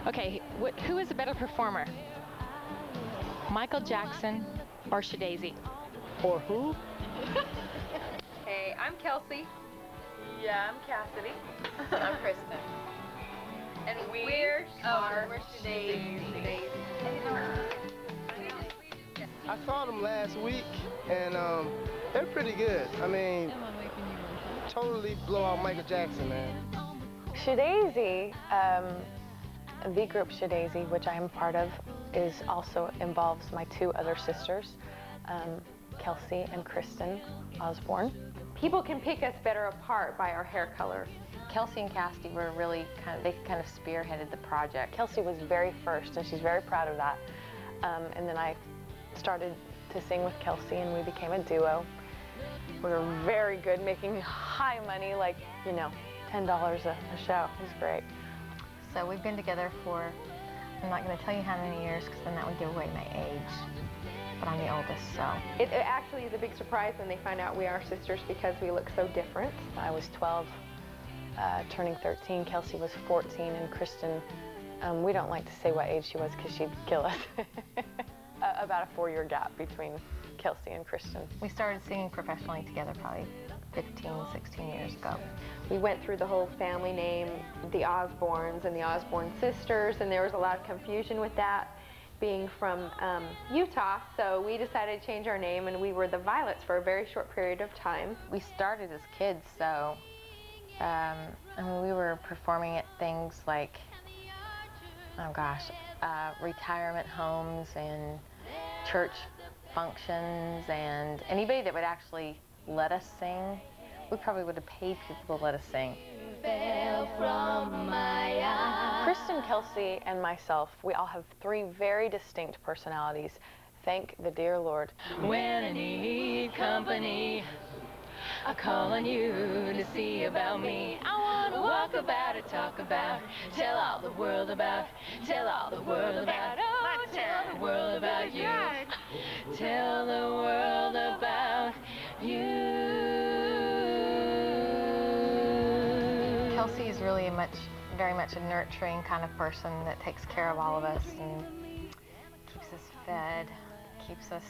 Okay, who is a better performer? Michael Jackson or Shadazy? Or who? Hey, I'm Kelsey. Yeah, I'm Cassidy. I'm Kristen. And we're Shadazy. I saw them last week, and they're pretty good. I mean, totally blow out Michael Jackson, man. Shadazy, the group Shadazy, which I am part of, also involves my two other sisters, Kelsey and Kristen Osborne. People can pick us better apart by our hair color. Kelsey and Cassidy were really they kind of spearheaded the project. Kelsey was very first, and she's very proud of that. And then I started to sing with Kelsey, and we became a duo. We were very good, making high money, like, you know, $10 a show. It was great. So we've been together for, I'm not going to tell you how many years, because then that would give away my age. But I'm the oldest, so. It actually is a big surprise when they find out we are sisters because we look so different. I was 12, turning 13. Kelsey was 14, and Kristen, we don't like to say what age she was because she'd kill us. About a 4-year gap between Kelsey and Kristen. We started singing professionally together probably 15, 16 years ago. We went through the whole family name, the Osbornes and the Osborne sisters, and there was a lot of confusion with that, being from Utah, so we decided to change our name, and we were the Violets for a very short period of time. We started as kids, so I mean, we were performing at things like, oh gosh, retirement homes and church functions, and anybody that would actually let us sing, we probably would have paid people to let us sing. Kristen, Kelsey, and myself, we all have 3 very distinct personalities. Thank the dear Lord. When I need company, I call on you to see about me. I want to walk about it, talk about, tell all the world about, tell all the world about, oh, tell the world about you. Tell the world about you. Kelsey is really very much a nurturing kind of person that takes care of all of us and keeps us fed, keeps us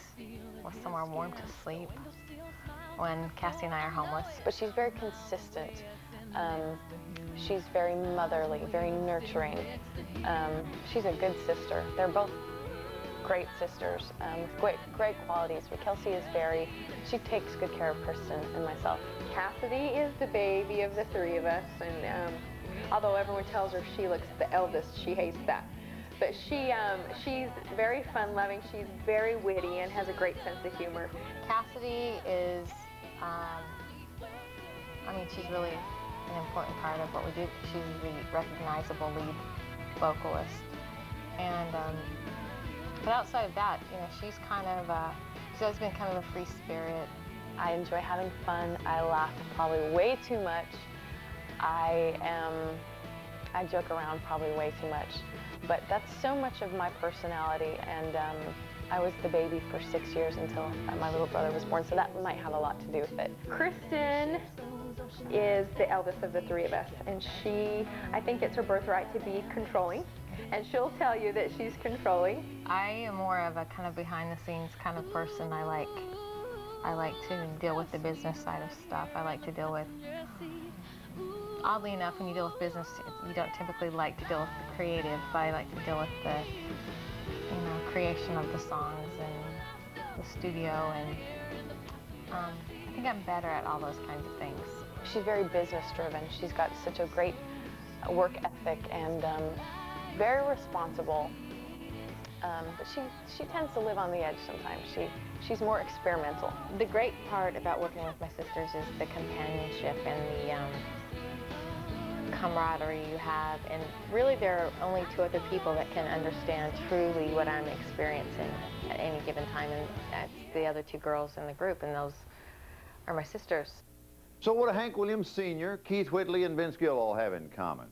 with somewhere warm to sleep when Cassie and I are homeless. But she's very consistent. She's very motherly, very nurturing. She's a good sister. They're both great sisters with great qualities. But Kelsey is she takes good care of Kristen and myself. Cassidy is the baby of the 3 of us, and although everyone tells her she looks the eldest, she hates that. But she's very fun-loving, she's very witty, and has a great sense of humor. Cassidy is, I mean, she's really an important part of what we do. She's the recognizable lead vocalist. And, but outside of that, you know, she's always been kind of a free spirit. I enjoy having fun. I laugh probably way too much. I joke around probably way too much. But that's so much of my personality, and I was the baby for 6 years until my little brother was born, so that might have a lot to do with it. Kristen is the eldest of the 3 of us, and I think it's her birthright to be controlling, and she'll tell you that she's controlling. I am more of a kind of behind-the-scenes kind of person. I like to deal with the business side of stuff. I like to deal with, oddly enough, when you deal with business, you don't typically like to deal with the creative, but I like to deal with the, you know, creation of the songs and the studio, and I think I'm better at all those kinds of things. She's very business-driven. She's got such a great work ethic and very responsible. But she tends to live on the edge sometimes. She's more experimental. The great part about working with my sisters is the companionship and the camaraderie you have, and really there are only 2 other people that can understand truly what I'm experiencing at any given time, and that's the other 2 girls in the group, and those are my sisters. So what do Hank Williams Sr., Keith Whitley, and Vince Gill all have in common?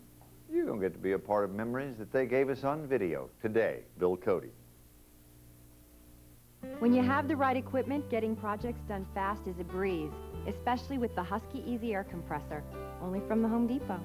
You're going to get to be a part of memories that they gave us on video. Today, Bill Cody. When you have the right equipment, getting projects done fast is a breeze, especially with the Husky Easy Air Compressor, only from the Home Depot.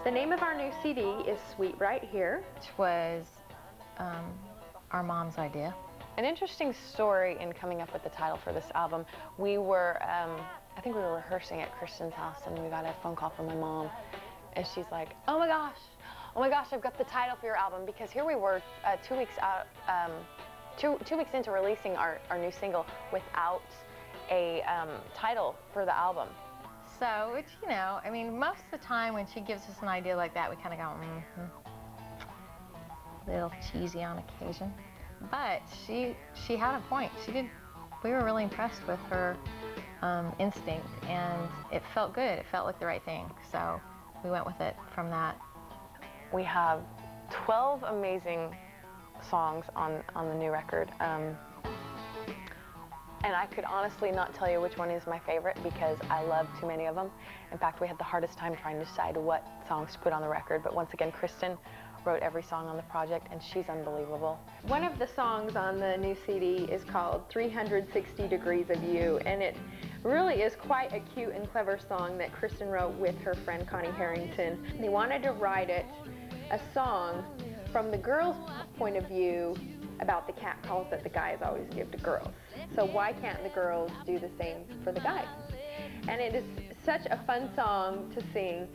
The name of our new CD is Sweet Right Here. Which was our mom's idea. An interesting story in coming up with the title for this album, we were, I think we were rehearsing at Kristen's house, and we got a phone call from my mom, and she's like, oh my gosh, I've got the title for your album, because here we were 2 weeks out, two weeks into releasing our new single without a title for the album. So it's, you know, I mean, most of the time when she gives us an idea like that, we kind of go, a little cheesy on occasion. But she had a point. We were really impressed with her instinct, and it felt good. It felt like the right thing. So we went with it from that. We have 12 amazing songs on the new record. And I could honestly not tell you which one is my favorite because I love too many of them. In fact, we had the hardest time trying to decide what songs to put on the record. But once again, Kristen wrote every song on the project, and she's unbelievable. One of the songs on the new CD is called 360 Degrees of You, and it really is quite a cute and clever song that Kristen wrote with her friend Connie Harrington. They wanted to write a song from the girls' point of view about the catcalls that the guys always give to girls. So why can't the girls do the same for the guys? And it is such a fun song to sing,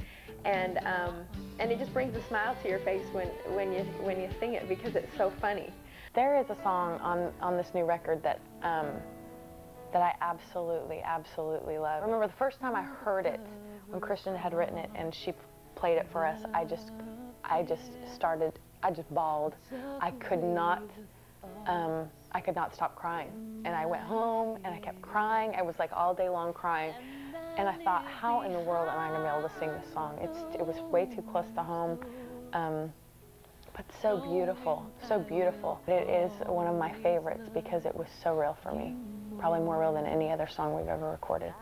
and it just brings a smile to your face when you sing it because it's so funny. There is a song on this new record that I absolutely love. I remember the first time I heard it when Kristen had written it and she played it for us. I just bawled. I could not stop crying. And I went home and I kept crying. I was like all day long crying. And I thought, how in the world am I going to be able to sing this song? It was way too close to home, but so beautiful, so beautiful. It is one of my favorites because it was so real for me, probably more real than any other song we've ever recorded.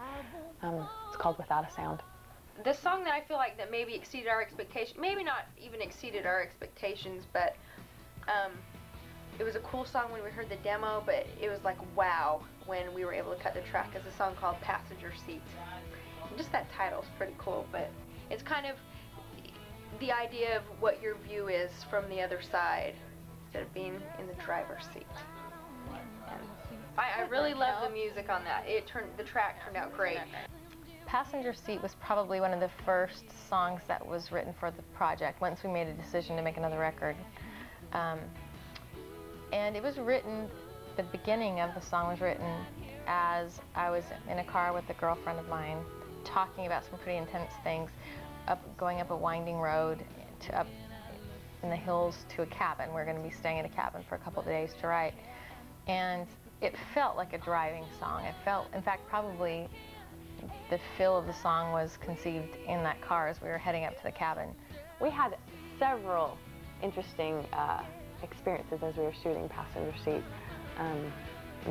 It's called Without a Sound. The song that I feel like that maybe exceeded our expectations, maybe not even exceeded our expectations, but it was a cool song when we heard the demo, but it was like wow when we were able to cut the track, is a song called Passenger Seat. And just that title's pretty cool, but it's kind of the idea of what your view is from the other side instead of being in the driver's seat. And I really love the music on that. The track turned out great. Passenger Seat was probably one of the first songs that was written for the project once we made a decision to make another record. And it was written, the beginning of the song was written as I was in a car with a girlfriend of mine talking about some pretty intense things, going up a winding road up in the hills to a cabin. We're going to be staying in a cabin for a couple of days to write. And it felt like a driving song. It felt, in fact, probably the feel of the song was conceived in that car as we were heading up to the cabin. We had several interesting experiences as we were shooting Passenger Seat,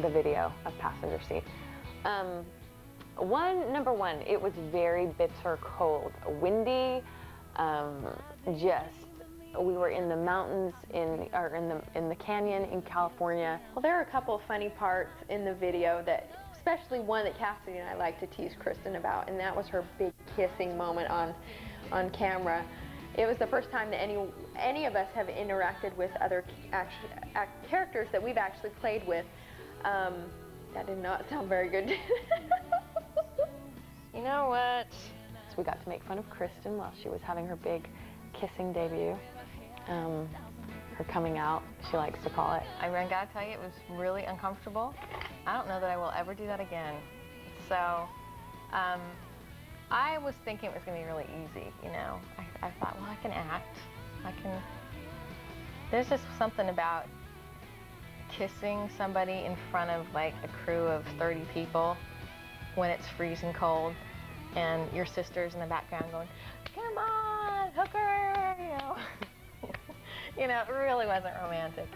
the video of Passenger Seat. Number one, it was very bitter cold, windy, we were in the mountains in the canyon in California. Well, there are a couple of funny parts in the video that, especially one that Cassidy and I like to tease Kristen about, and that was her big kissing moment on camera. It was the first time that any of us have interacted with other characters that we've actually played with. That did not sound very good. You know what? So we got to make fun of Kristen while she was having her big kissing debut. Her coming out, she likes to call it. I gotta tell you, it was really uncomfortable. I don't know that I will ever do that again. So, I was thinking it was gonna be really easy, you know. I thought, well, I can act. There's just something about kissing somebody in front of like a crew of 30 people when it's freezing cold and your sister's in the background going, come on, hooker, you know. You know, it really wasn't romantic.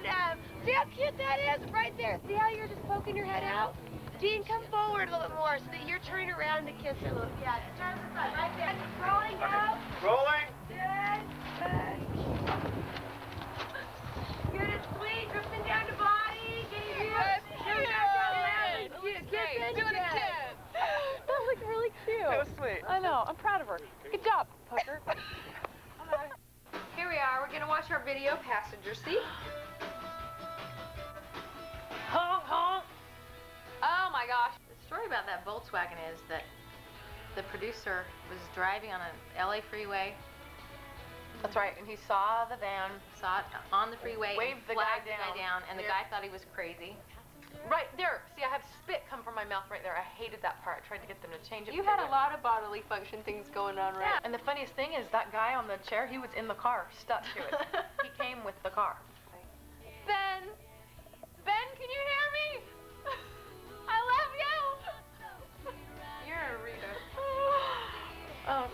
See how cute that is? Right there. See how you're just poking your head out? Dean, come forward a little bit more so that you're turning around to kiss her a little. Yeah, turn the side, right there. Rolling out. Rolling. Good. Good and sweet. Drifting down the body. Getting you. Kissing. Doing a kiss. That looked really cute. That was sweet. I know. I'm proud of her. Good job, hooker. Your seat? Honk, honk. Oh my gosh. The story about that Volkswagen is that the producer was driving on an LA freeway. That's right, and he saw the van. Saw it on the freeway, Waved and the guy flagged the guy down, and the Yeah. guy thought he was crazy. Right there. See, I have spit come from my mouth right there. I hated that part. I tried to get them to change it. You had a lot of bodily function things going on, right? Yeah. And the funniest thing is that guy on the chair, he was in the car, stuck to it. He came with the car. Ben! Ben, can you hear me? I love you! You're a reader.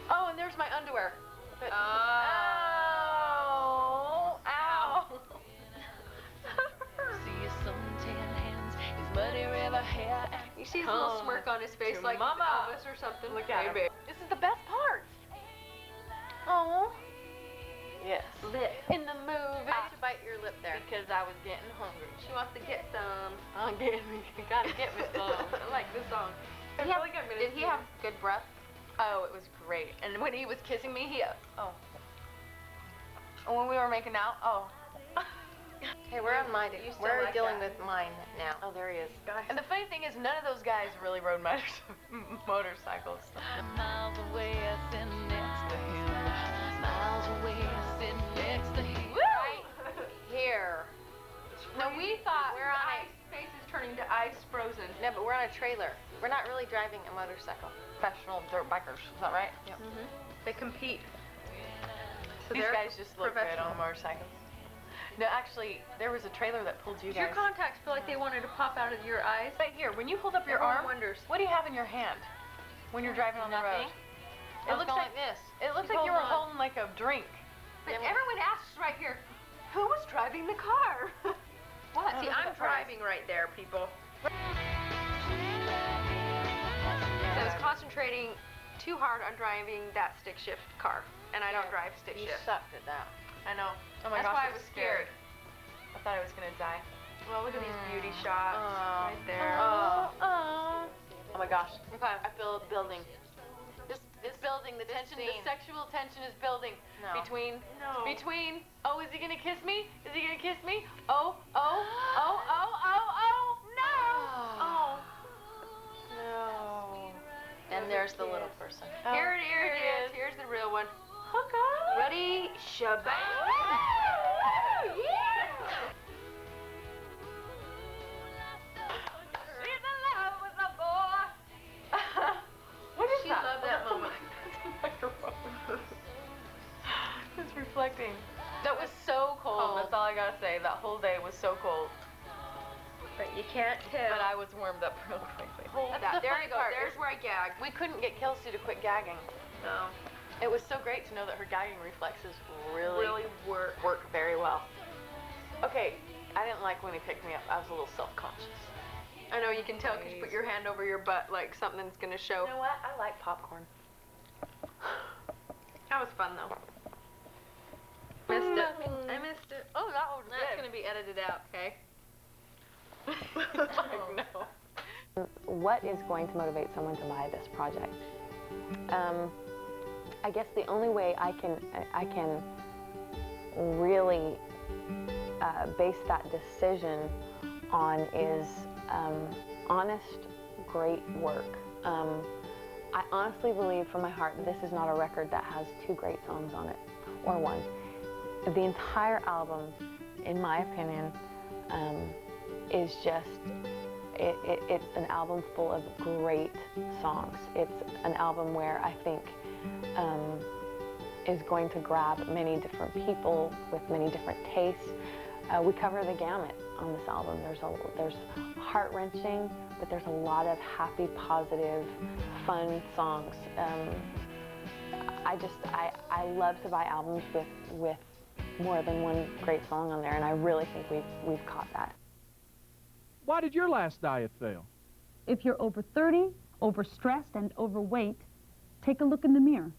Oh, and there's my underwear. But, Oh. Ow. See some tan hands, his muddy river hair. You see his little smirk on his face to like mama. Elvis or something? Look at him. Maybe. This is the best part. Oh. Yes. Lip in the movie. Why'd you bite your lip there? Because I was getting hungry. She wants to get some. I'm getting me. Gotta get me some. I like this song. Did he have, did he have good breath? Oh, it was great. And when he was kissing me, he, oh. And when we were making out, oh. Hey, we're on mine. You still We're like dealing that? with mine now. Oh, there he is. Guys. And the funny thing is, none of those guys really rode motorcycles. Miles away, sitting next to him. Miles away, sitting next to him. Right Here. No, we thought We're on ice face is turning to ice frozen. No, but we're on a trailer. We're not really driving a motorcycle. Professional dirt bikers, is that right? Yep. They compete. So These they're guys just look good professional. on motorcycles. No, actually, there was a trailer that pulled you Does your guys. contacts feel like they wanted to pop out of your eyes? Right here, when you hold up your Everyone arm, wonders. what do you have in your hand when you're driving on the road? Nothing. I was going like this. It looks She's like you were holding holding like a drink. But everyone asks right here, who was driving the car? What? See, I'm driving right there, people. So I was concentrating too hard on driving that stick shift car, and I don't drive stick You shift. sucked at that. I know. Oh my That's gosh, why I I was scared. I thought I was gonna die. Well, look at these beauty shots right there. Oh my gosh. Okay. I feel it building. This building, the tension, the scene. sexual tension is building No. between, No. oh, is he gonna kiss me? Is he gonna kiss me? Oh, no! Oh. No. And there's the little person. Here it Here it is. is. Here's the real one. Okay. Ready? Shabam! She's in love with a boy. What is She that? loved that moment. It's reflecting. That was so cold. That's all I gotta say. That whole day was so cold. But you can't tell. But I was warmed up real quickly. Hold That's that. the There funny you go. part. There's where I gagged. We couldn't get Kelsey to quit gagging. No. It was so great to know that her gagging reflexes really work. work very well. Okay, I didn't like when he picked me up. I was a little self-conscious. I know you can tell because you put your hand over your butt like something's gonna show. You know what? I like popcorn. That was fun though. Missed it. I missed it. Oh, that was That's good. gonna be edited out, okay? No. What is going to motivate someone to buy this project? I guess the only way I can really base that decision on is honest, great work. I honestly believe from my heart that this is not a record that has 2 great songs on it, or 1. The entire album, in my opinion, is just, it's an album full of great songs. It's an album where I think is going to grab many different people with many different tastes. We cover the gamut on this album. There's heart-wrenching, but there's a lot of happy, positive, fun songs. I love to buy albums with more than 1 great song on there, and I really think we've caught that. Why did your last diet fail? If you're over 30, overstressed, and overweight, take a look in the mirror.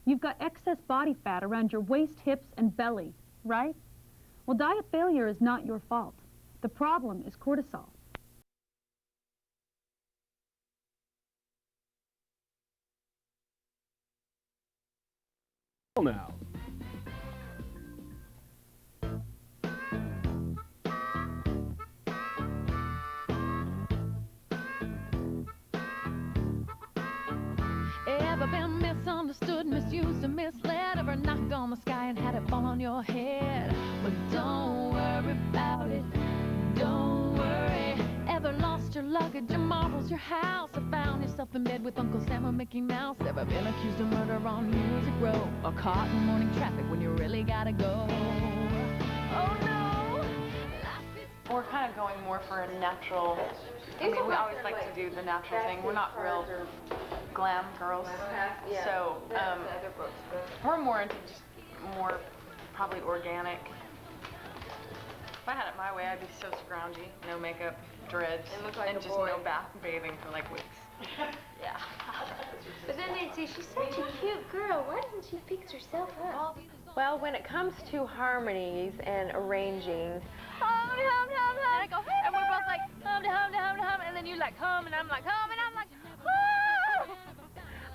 You've got excess body fat around your waist, hips, and belly, right? Well, diet failure is not your fault. The problem is cortisol. Now. Ever been misunderstood, misused, or misled? Ever knocked on the sky and had it fall on your head? But don't worry about it, don't worry. Ever lost your luggage, your marbles, your house? Or found yourself in bed with Uncle Sam or Mickey Mouse? Ever been accused of murder on Music Row? Or caught in morning traffic when you really gotta go? Oh no! We're kind of going more for a natural. I mean, we always like to do the natural thing. We're not real glam girls. So we're more into just more probably organic. If I had it my way, I'd be so scroungy, no makeup, dreads, and just no bath bathing for like weeks. Yeah. But then they'd say, she's such a cute girl. Why doesn't she fix herself up? Well, when it comes to harmonies and arranging, Hum, hum, hum, hum. And I go, and we're both like, hum, hum, hum, hum. And then you like hum, and I'm like, hum, and I'm like, hum.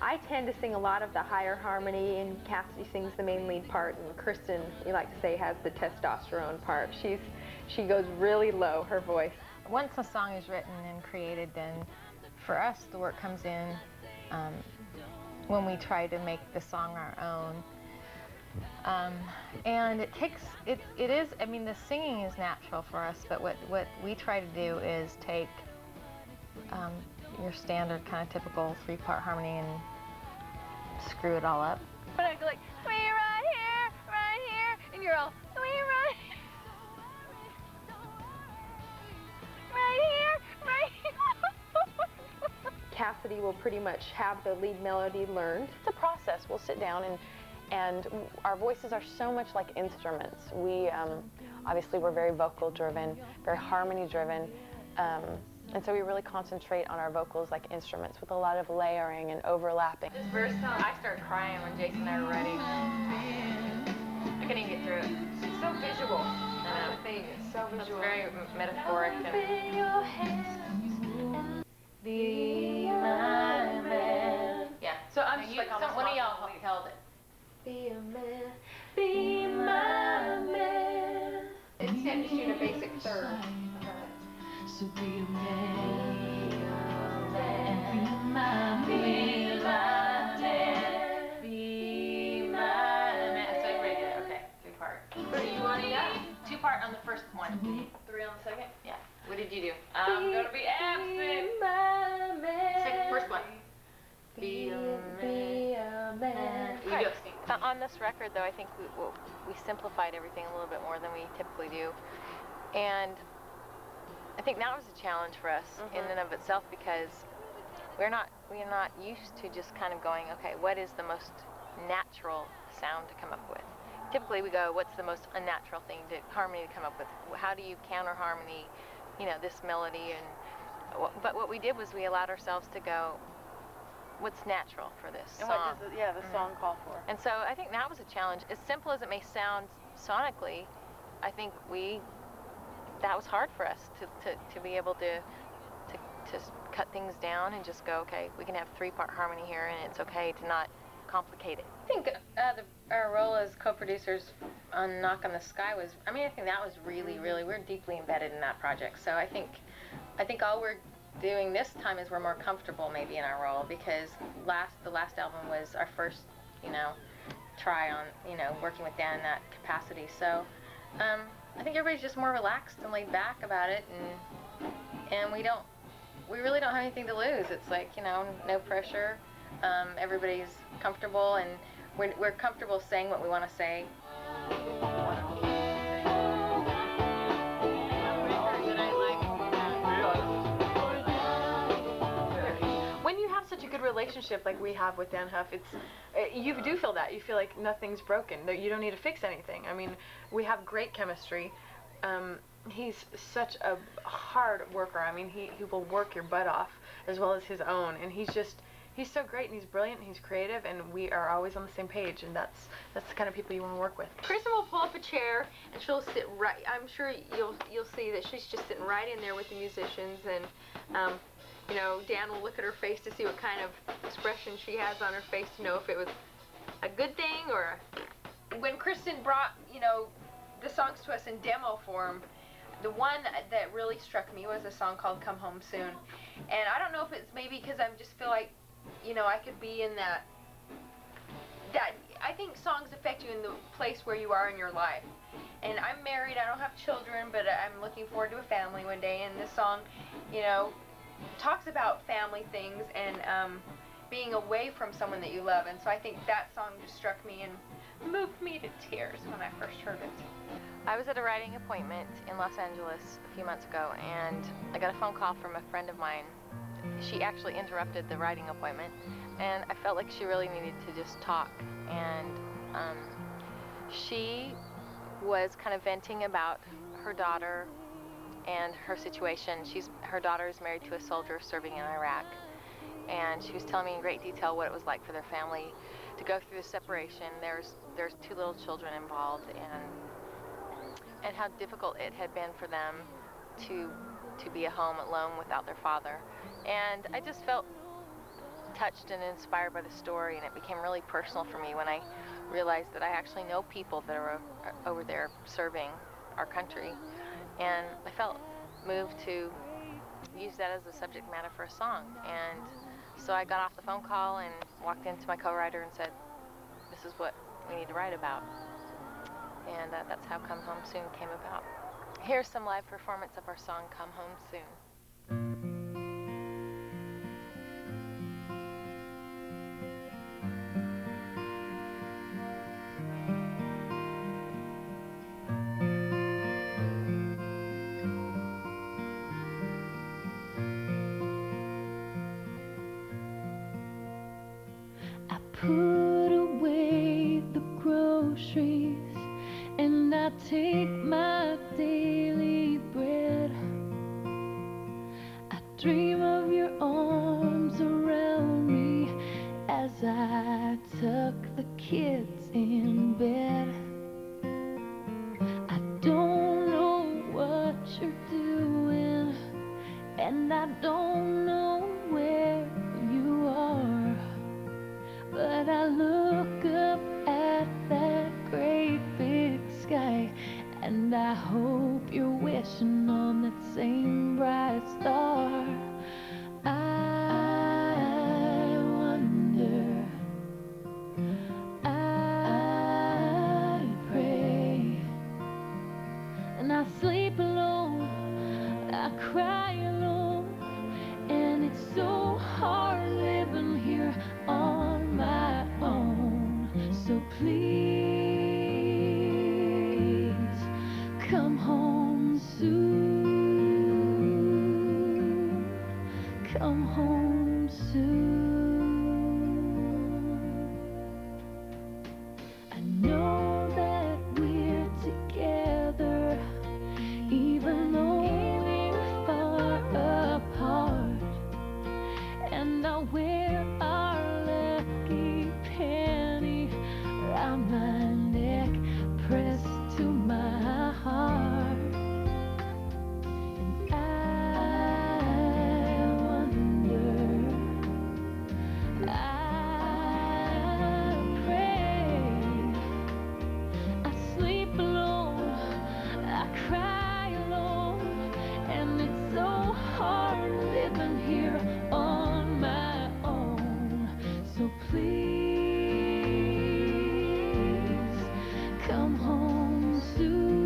I tend to sing a lot of the higher harmony, and Cassidy sings the main lead part, and Kristen, you like to say, has the testosterone part. She goes really low, her voice. Once a song is written and created, then for us the work comes in when we try to make the song our own. And it is, I mean, the singing is natural for us, but what we try to do is take your standard kind of typical 3-part harmony and screw it all up. But I go like, we right here, and you're all, we right here. Cassidy will pretty much have the lead melody learned. It's a process. We'll sit down and our voices are so much like instruments. We obviously we're very vocal driven, very harmony driven, and so we really concentrate on our vocals like instruments with a lot of layering and overlapping. This verse song, I started crying when Jason and I were ready. I couldn't even get through it. It's so visual. That's the thing. It's so visual. It's very metaphoric. Be my man. Yeah. So I'm just like, one of y'all held it. Be a man, be my man. It's him to shoot a basic third. So be a man, be my man, be my man, be my man. So you ready? Okay, 3-part. So you want to go? 2-part on the first one. 3 on the second? Yeah. What did you do? I'm gonna be absent. Second, first one. Be a man. You go, Steve. On this record, though, I think we simplified everything a little bit more than we typically do, and I think that was a challenge for us in and of itself, because we're not used to just kind of going, okay, what is the most natural sound to come up with? Typically, we go, what's the most unnatural thing to harmony to come up with? How do you counter harmony, you know, this melody? And but what we did was we allowed ourselves to go, what's natural for this song? And what does the song call for? And so I think that was a challenge. As simple as it may sound sonically, I think that was hard for us to be able to cut things down and just go, okay, we can have 3-part harmony here, and it's okay to not complicate it. I think our role as co-producers on Knock on the Sky was, I think that was really, we're deeply embedded in that project. So I think all we're doing this time is we're more comfortable maybe in our role, because the last album was our first, try on, working with Dan in that capacity. So I think everybody's just more relaxed and laid back about it, and we really don't have anything to lose. It's like, no pressure. Everybody's comfortable, and we're comfortable saying what we want to say. When you have such a good relationship like we have with Dan Huff, you do feel that. You feel like nothing's broken, that you don't need to fix anything. We have great chemistry. He's such a hard worker. He will work your butt off as well as his own, and he's so great, and he's brilliant, and he's creative, and we are always on the same page, and that's the kind of people you want to work with. Kristen will pull up a chair, and she'll sit right, I'm sure you'll see that she's just sitting right in there with the musicians, and Dan will look at her face to see what kind of expression she has on her face to know if it was a good thing or when Kristen brought, the songs to us in demo form, the one that really struck me was a song called Come Home Soon. And I don't know if it's maybe because I just feel like, I could be in that that I think songs affect you in the place where you are in your life. And I'm married, I don't have children, but I'm looking forward to a family one day, and this song, you know, talks about family things and being away from someone that you love. And so I think that song just struck me and moved me to tears when I first heard it. I was at a writing appointment in Los Angeles a few months ago, and I got a phone call from a friend of mine. She actually interrupted the writing appointment, and I felt like she really needed to just talk. And she was kind of venting about her daughter and her situation. Her daughter is married to a soldier serving in Iraq, and she was telling me in great detail what it was like for their family to go through the separation. There's 2 little children involved, and how difficult it had been for them to be at home alone without their father. And I just felt touched and inspired by the story, and it became really personal for me when I realized that I actually know people that are over there serving our country. And I felt moved to use that as a subject matter for a song. And so I got off the phone call and walked into my co-writer and said, this is what we need to write about. And that's how Come Home Soon came about. Here's some live performance of our song, Come Home Soon. Put away the groceries and I take my daily bread. I dream of your arms around me as I tuck the kids in bed. I don't know what you're doing, and I don't know where you are, but I look up at that great big sky, and I hope you're wishing on that same bright star. I wonder, I pray, and I sleep alone, I cry alone, and it's so hard living here on my own. So please come home soon. Come home soon. I know that we're together, even though we're far apart, and I wear our lucky penny round my neck, pressed to my heart. And I wonder, I pray, I sleep alone, I cry alone, and it's so hard living here on my own. So please come home soon.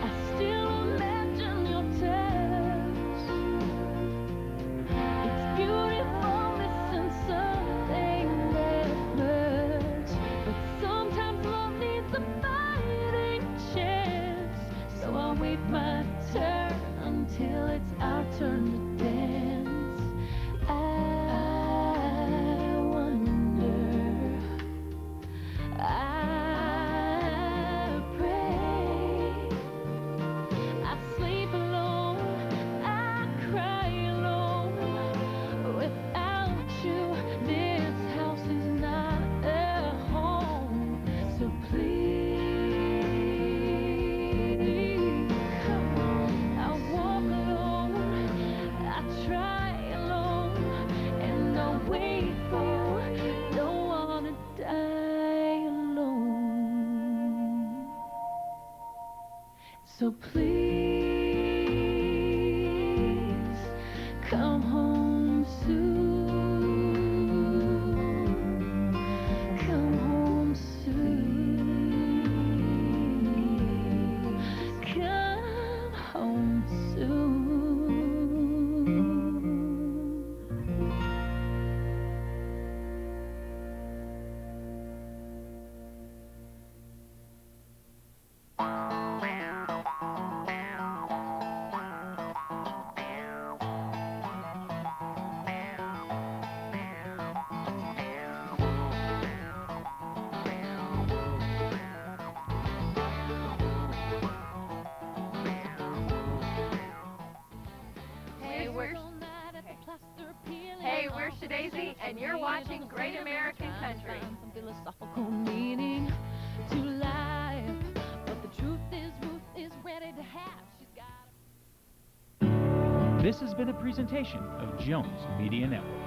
I still imagine your touch. It's beautiful missing something that much, but sometimes love needs a fighting chance. So I'll wait my turn until it's our turn to dance. I wonder, I pray, I sleep alone, I cry alone. Without you, this house is not a home. So please come on. I walk alone, I try alone, and I'll wait for you. Don't wanna die alone. So please come home soon. Jersey, and you're watching Great American Country. Some philosophical meaning to life, but the truth is Ruth is ready to have. She's got. This has been a presentation of Jones Media Network.